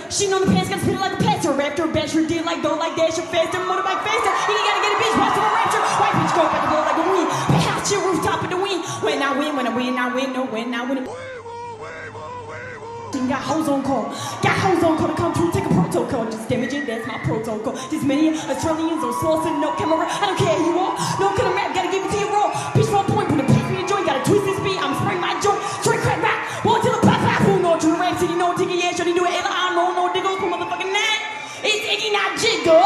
Shitting on the pants, gotta spit it like a pastor. Raptor, basher, did like go like dash, faster, motorbike faster. He gotta get a bitch, watch for a rapture. White bitch go back and blow like a wind. Big house shit, rooftop of the wind. When I win, no, when I win. Got hoes on call to come through, take a protocol, just damage it, that's my protocol. These many Australians on sauce and no camera, I don't care who you are, no killer rap, gotta give it to you raw. Bitch, 1 point, put a piece in your joint, gotta twist this beat, I'm spraying my joint, straight crack rap, one till the pop, who know to the rap, city, no Tiggy, yeah, shorty do it, I don't know, no diggles, put motherfucking that, it's Iggy, not Jigga.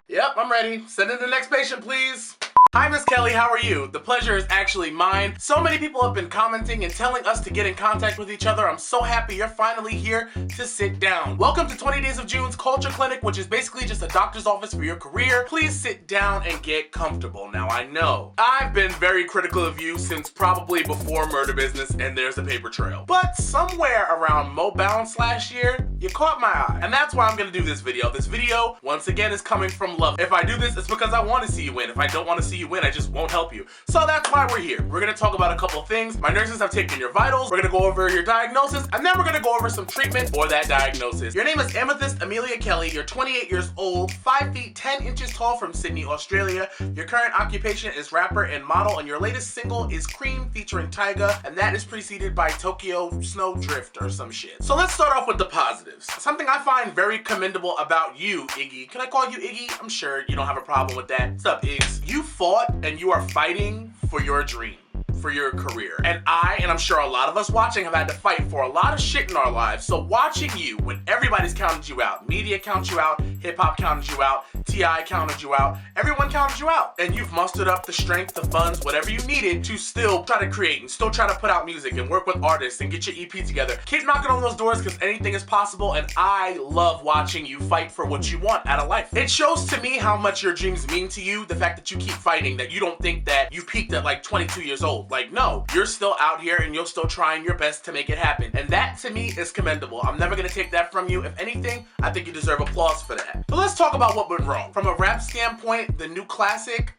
Yep, I'm ready, send in the next patient, please. Hi Miss Kelly, how are you? The pleasure is actually mine. So many people have been commenting and telling us to get in contact with each other. I'm so happy you're finally here to sit down. Welcome to 20 Days of June's Culture Clinic, which is basically just a doctor's office for your career. Please sit down and get comfortable. Now I know I've been very critical of you since probably before Murder Business and There's a Paper Trail. But somewhere around Mo Bounce last year, you caught my eye. And that's why I'm gonna do this video. This video, once again, is coming from love. If I do this, it's because I want to see you win. If I don't want to see you win, I just won't help you. So that's why we're here. We're gonna talk about a couple of things. My nurses have taken your vitals. We're gonna go over your diagnosis, and then we're gonna go over some treatment for that diagnosis. Your name is Amethyst Amelia Kelly. You're 28 years old, 5 feet 10 inches tall, from Sydney, Australia. Your current occupation is rapper and model, and your latest single is KREAM featuring Tyga, and that is preceded by Tokyo Snowdrift or some shit. So let's start off with the positives. Something I find very commendable about you, Iggy. Can I call you Iggy? I'm sure you don't have a problem with that. What's up, Iggs? You fought and you are fighting for your dream, for your career. And I'm sure a lot of us watching have had to fight for a lot of shit in our lives. So watching you, when everybody's counted you out, media counted you out, hip-hop counted you out, T.I. counted you out, everyone counted you out. And you've mustered up the strength, the funds, whatever you needed to still try to create and still try to put out music and work with artists and get your EP together. Keep knocking on those doors because anything is possible, and I love watching you fight for what you want out of life. It shows to me how much your dreams mean to you, the fact that you keep fighting, that you don't think that you peaked at like 22 years old. Like, no, you're still out here and you're still trying your best to make it happen. And that to me is commendable. I'm never gonna take that from you. If anything, I think you deserve applause for that. But let's talk about what went wrong. From a rap standpoint, the new classic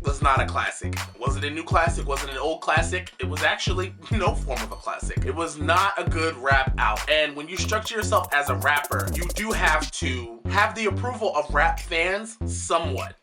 was not a classic. Was it a new classic? Was it an old classic? It was actually no form of a classic. It was not a good rap out. And when you structure yourself as a rapper, you do have to have the approval of rap fans somewhat.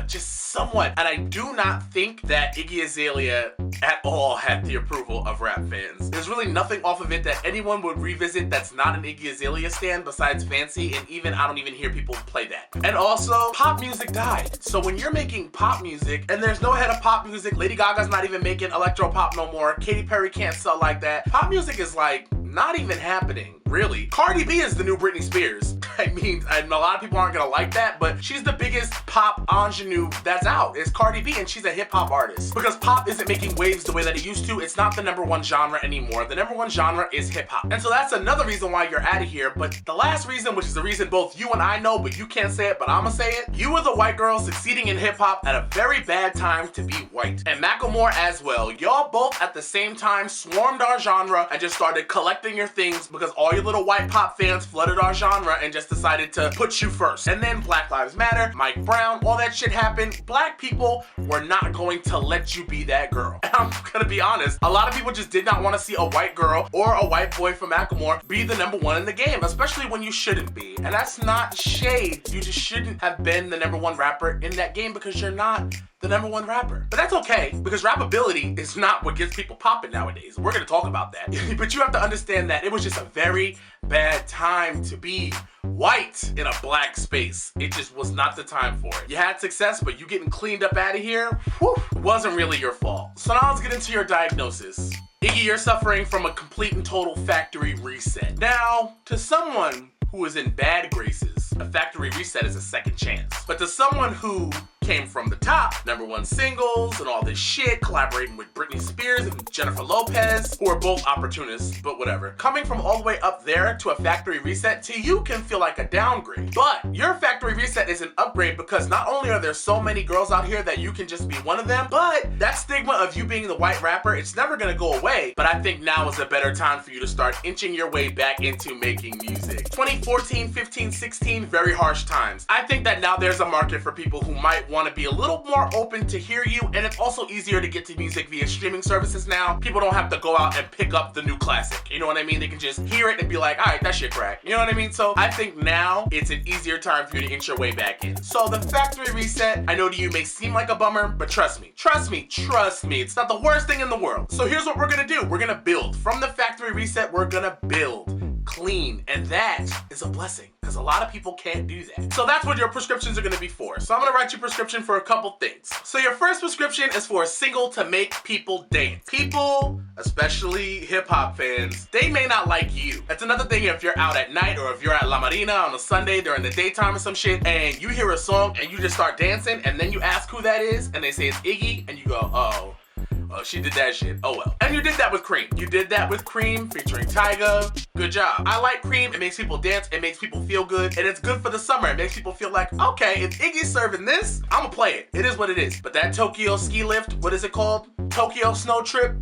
Just somewhat. And I do not think that Iggy Azalea at all had the approval of rap fans. There's really nothing off of it that anyone would revisit that's not an Iggy Azalea stan besides Fancy, and even I don't even hear people play that. And also, pop music died. So when you're making pop music, and there's no head of pop music, Lady Gaga's not even making electro pop no more, Katy Perry can't sell like that, pop music is like not even happening, really. Cardi B is the new Britney Spears. I mean, and a lot of people aren't gonna like that, but she's the biggest pop ingenue that's out, is Cardi B, and she's a hip-hop artist. Because pop isn't making waves the way that it used to. It's not the #1 genre anymore. The #1 genre is hip-hop. And so that's another reason why you're out of here. But the last reason, which is the reason both you and I know, but you can't say it, but I'ma say it, you were the white girl succeeding in hip-hop at a very bad time to be white. And Macklemore as well. Y'all both at the same time swarmed our genre and just started collecting your things because all your little white pop fans flooded our genre and just decided to put you first. And then Black Lives Matter, Mike Brown, all that shit happened. Black people were not going to let you be that girl. And I'm gonna be honest, a lot of people just did not want to see a white girl or a white boy from Macklemore be the #1 in the game, especially when you shouldn't be. And that's not shade. You just shouldn't have been the #1 rapper in that game because you're not the #1 rapper. But that's okay, because rappability is not what gets people popping nowadays. We're gonna talk about that. But you have to understand that it was just a very bad time to be white in a black space. It just was not the time for it. You had success, but you getting cleaned up out of here, whew, wasn't really your fault. So now let's get into your diagnosis. Iggy, you're suffering from a complete and total factory reset. Now, to someone who is in bad graces, a factory reset is a second chance. But to someone who came from the top, #1 singles and all this shit, collaborating with Britney Spears and Jennifer Lopez, who are both opportunists, but whatever. Coming from all the way up there to a factory reset, to you can feel like a downgrade. But your factory reset is an upgrade because not only are there so many girls out here that you can just be one of them, but that stigma of you being the white rapper, it's never gonna go away. But I think now is a better time for you to start inching your way back into making music. 2014, 15, 16, very harsh times. I think that now there's a market for people who might want to be a little more open to hear you, and it's also easier to get to music via streaming services now. People don't have to go out and pick up the new classic. You know what I mean? They can just hear it and be like, all right, that shit crack. You know what I mean? So I think now it's an easier time for you to inch your way back in. So the factory reset, I know to you may seem like a bummer, but trust me, it's not the worst thing in the world. So here's what we're gonna do. We're gonna build. From the factory reset, we're gonna build clean, and that is a blessing because a lot of people can't do that. So that's what your prescriptions are gonna be for. So I'm gonna write you a prescription for a couple things. So your first prescription is for a single to make people dance. People, especially hip-hop fans, they may not like you. That's another thing if you're out at night or if you're at La Marina on a Sunday during the daytime or some shit and you hear a song and you just start dancing and then you ask who that is and they say it's Iggy and you go, oh, she did that shit. Oh well. And you did that with KREAM. You did that with KREAM featuring Tyga. Good job. I like KREAM. It makes people dance. It makes people feel good. And it's good for the summer. It makes people feel like, okay, if Iggy's serving this, I'm gonna play it. It is what it is. But that Tokyo ski lift, what is it called? Tokyo snow trip?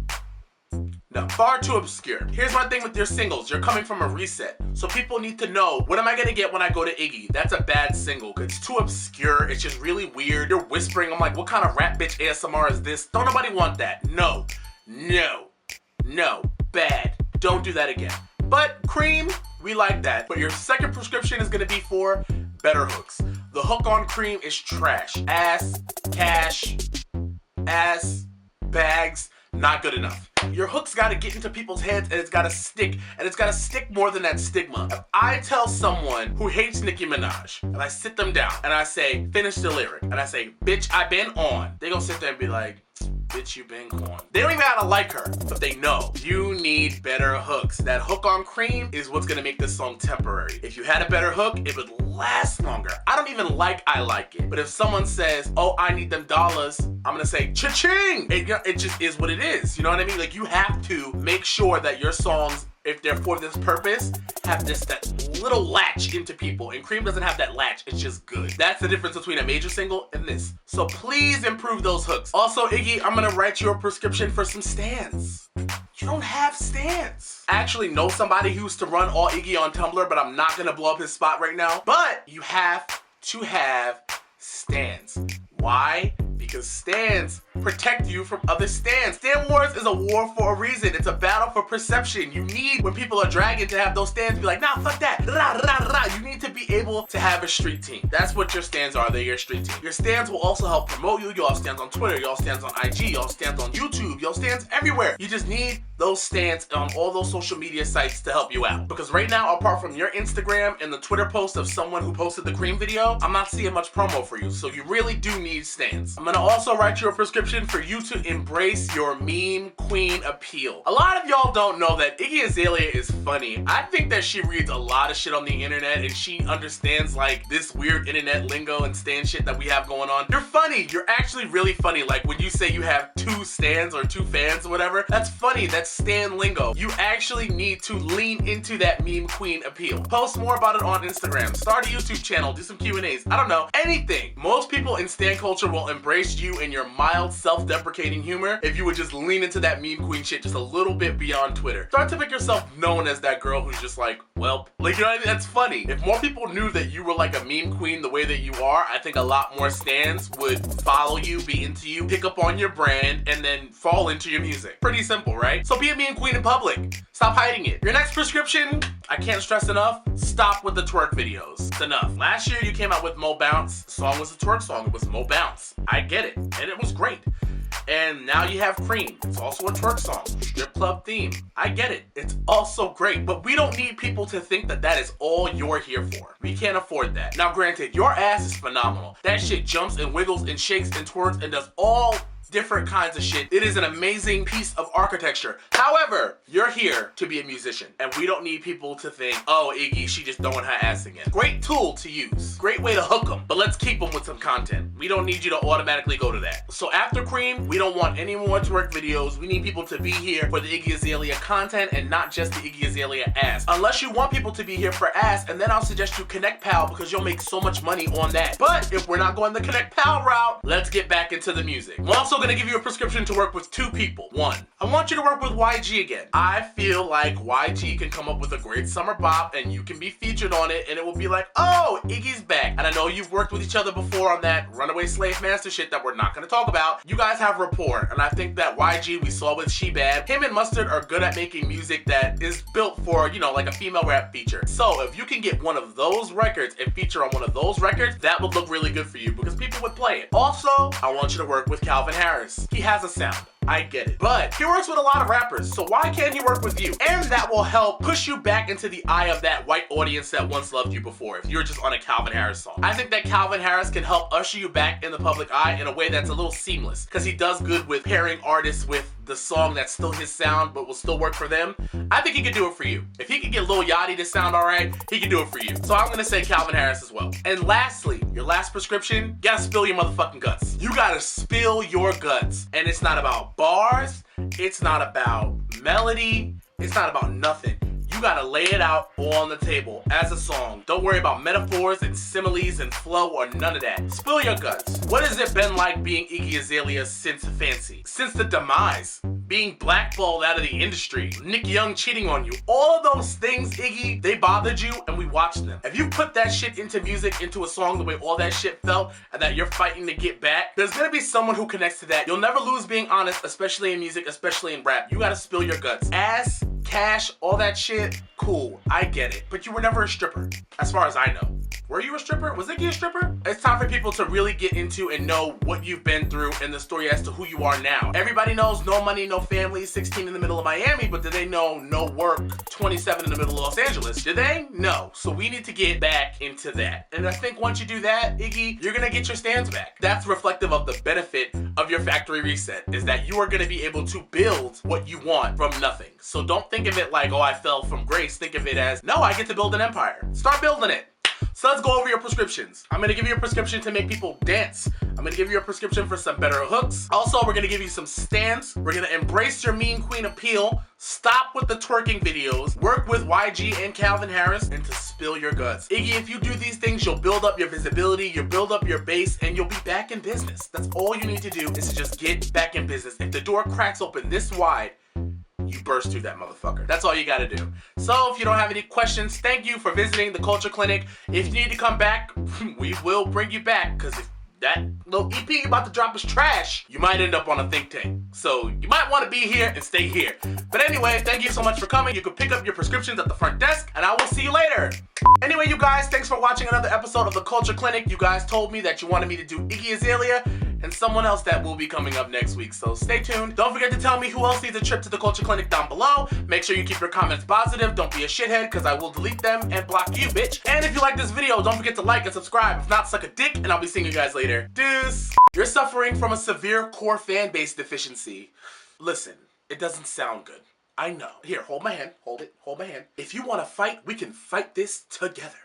No, far too obscure. Here's my thing with your singles. You're coming from a reset. So people need to know, what am I gonna get when I go to Iggy? That's a bad single. It's too obscure. It's just really weird. You're whispering. I'm like, what kind of rap bitch ASMR is this? Don't nobody want that. No, bad. Don't do that again. But KREAM, we like that. But your second prescription is gonna be for better hooks. The hook on KREAM is trash. Ass, cash, ass, bags. Not good enough. Your hook's gotta get into people's heads and it's gotta stick. And it's gotta stick more than that stigma. If I tell someone who hates Nicki Minaj, and I sit them down and I say, finish the lyric, and I say, bitch, I been on, they gonna sit there and be like, bitch, you been on. They don't even gotta like her, but they know. You need better hooks. That hook on KREAM is what's gonna make this song temporary. If you had a better hook, it would last longer. I don't even like I Like It, but if someone says, oh, I need them dollars, I'm gonna say, cha-ching! It just is what it is, you know what I mean? Like, you have to make sure that your songs, if they're for this purpose, have that little latch into people. And KREAM doesn't have that latch, it's just good. That's the difference between a major single and this. So please improve those hooks. Also, Iggy, I'm gonna write you a prescription for some stands. You don't have stands. I actually know somebody who used to run all Iggy on Tumblr, but I'm not gonna blow up his spot right now. But you have to have stands. Why? Because stands protect you from other stands. Stand wars is a war for a reason. It's a battle for perception. You need, when people are dragging, to have those stands be like, nah, fuck that. Rah, rah, rah. You need to be able to have a street team. That's what your stands are. They're your street team. Your stands will also help promote you. You'll have stands on Twitter. You'll have stands on IG. You'll have stands on YouTube. You'll have stands everywhere. You just need those stands on all those social media sites to help you out. Because right now, apart from your Instagram and the Twitter post of someone who posted the KREAM video, I'm not seeing much promo for you. So you really do need stands. I'm gonna also write you a prescription for you to embrace your meme queen appeal. A lot of y'all don't know that Iggy Azalea is funny. I think that she reads a lot of shit on the internet and she understands like this weird internet lingo and stan shit that we have going on. You're funny. You're actually really funny. Like when you say you have 2 stans or 2 fans or whatever, that's funny. That's stan lingo. You actually need to lean into that meme queen appeal. Post more about it on Instagram. Start a YouTube channel. Do some Q&As. I don't know. Anything. Most people in stan culture will embrace you and your mild self-deprecating humor if you would just lean into that meme queen shit just a little bit beyond Twitter. Start to make yourself known as that girl who's just like, well, like, you know what I mean? That's funny. If more people knew that you were like a meme queen the way that you are, I think a lot more stans would follow you, be into you, pick up on your brand, and then fall into your music. Pretty simple, right? So be a meme queen in public. Stop hiding it. Your next prescription, I can't stress enough, stop with the twerk videos. It's enough. Last year you came out with Mo Bounce. The song was a twerk song. It was Mo Bounce. I get it. And it was great. And now you have KREAM. It's also a twerk song. Strip club theme. I get it. It's also great. But we don't need people to think that that is all you're here for. We can't afford that. Now granted, your ass is phenomenal. That shit jumps and wiggles and shakes and twerks and does all different kinds of shit. It is an amazing piece of architecture. However, you're here to be a musician, and we don't need people to think, oh, Iggy, she just throwing her ass again. Great tool to use. Great way to hook them, but let's keep them with some content. We don't need you to automatically go to that. So after KREAM, we don't want any more twerk videos. We need people to be here for the Iggy Azalea content and not just the Iggy Azalea ass. Unless you want people to be here for ass, and then I'll suggest you Connect Pal because you'll make so much money on that. But if we're not going the Connect Pal route, let's get back into the music. I'm also gonna give you a prescription to work with 2 people. 1, I want you to work with YG again. I feel like YG can come up with a great summer bop and you can be featured on it and it will be like, oh, Iggy's back. And I know you've worked with each other before on that Runaway Slave Master shit that we're not gonna talk about. You guys have rapport, and I think that YG, we saw with She Bad, him and Mustard are good at making music that is built for, you know, like a female rap feature. So if you can get one of those records and feature on one of those records, that would look really good for you because people would play it. Also, I want you to work with Calvin Harris. He has a sound. I get it. But he works with a lot of rappers, so why can't he work with you? And that will help push you back into the eye of that white audience that once loved you before, if you're just on a Calvin Harris song. I think that Calvin Harris can help usher you back in the public eye in a way that's a little seamless, because he does good with pairing artists with the song that's still his sound but will still work for them. I think he could do it for you. If he can get Lil Yachty to sound alright, he can do it for you. So I'm gonna say Calvin Harris as well. And lastly, your last prescription, you gotta spill your motherfucking guts. You gotta spill your guts. And it's not about bars, it's not about melody, it's not about nothing. You gotta lay it out on the table as a song. Don't worry about metaphors and similes and flow or none of that. Spill your guts. What has it been like being Iggy Azalea since Fancy? Since the demise? Being blackballed out of the industry? Nick Young cheating on you? All of those things, Iggy, they bothered you and we watched them. If you put that shit into music, into a song the way all that shit felt and that you're fighting to get back, there's gonna be someone who connects to that. You'll never lose being honest, especially in music, especially in rap. You gotta spill your guts. Ass, cash, all that shit, cool, I get it. But you were never a stripper, as far as I know. Were you a stripper? Was Iggy a stripper? It's time for people to really get into and know what you've been through and the story as to who you are now. Everybody knows no money, no family, 16 in the middle of Miami, but do they know no work, 27 in the middle of Los Angeles? Do they? No. So we need to get back into that. And I think once you do that, Iggy, you're gonna get your stands back. That's reflective of the benefit of your factory reset, is that you are gonna be able to build what you want from nothing. So don't think of it like, oh, I fell from grace. Think of it as, no, I get to build an empire. Start building it. So let's go over your prescriptions. I'm gonna give you a prescription to make people dance. I'm gonna give you a prescription for some better hooks. Also, we're gonna give you some stands. We're gonna embrace your mean queen appeal. Stop with the twerking videos. Work with YG and Calvin Harris, and to spill your guts. Iggy, if you do these things, you'll build up your visibility, you'll build up your base, and you'll be back in business. That's all you need to do, is to just get back in business. If the door cracks open this wide, you burst through that motherfucker. That's all you gotta do. So if you don't have any questions, thank you for visiting the Culture Clinic. If you need to come back, we will bring you back, because if that little EP you about to drop is trash, you might end up on a think tank. So you might want to be here and stay here. But anyway, thank you so much for coming. You can pick up your prescriptions at the front desk, and I will see you later. Anyway, you guys, thanks for watching another episode of the Culture Clinic. You guys told me that you wanted me to do Iggy Azalea and someone else that will be coming up next week, so stay tuned. Don't forget to tell me who else needs a trip to the Culture Clinic down below. Make sure you keep your comments positive. Don't be a shithead, because I will delete them and block you, bitch. And if you like this video, don't forget to like and subscribe. If not, suck a dick, and I'll be seeing you guys later. Deuce. You're suffering from a severe core fan base deficiency. Listen, it doesn't sound good. I know. Here, hold my hand. Hold it. Hold my hand. If you want to fight, we can fight this together.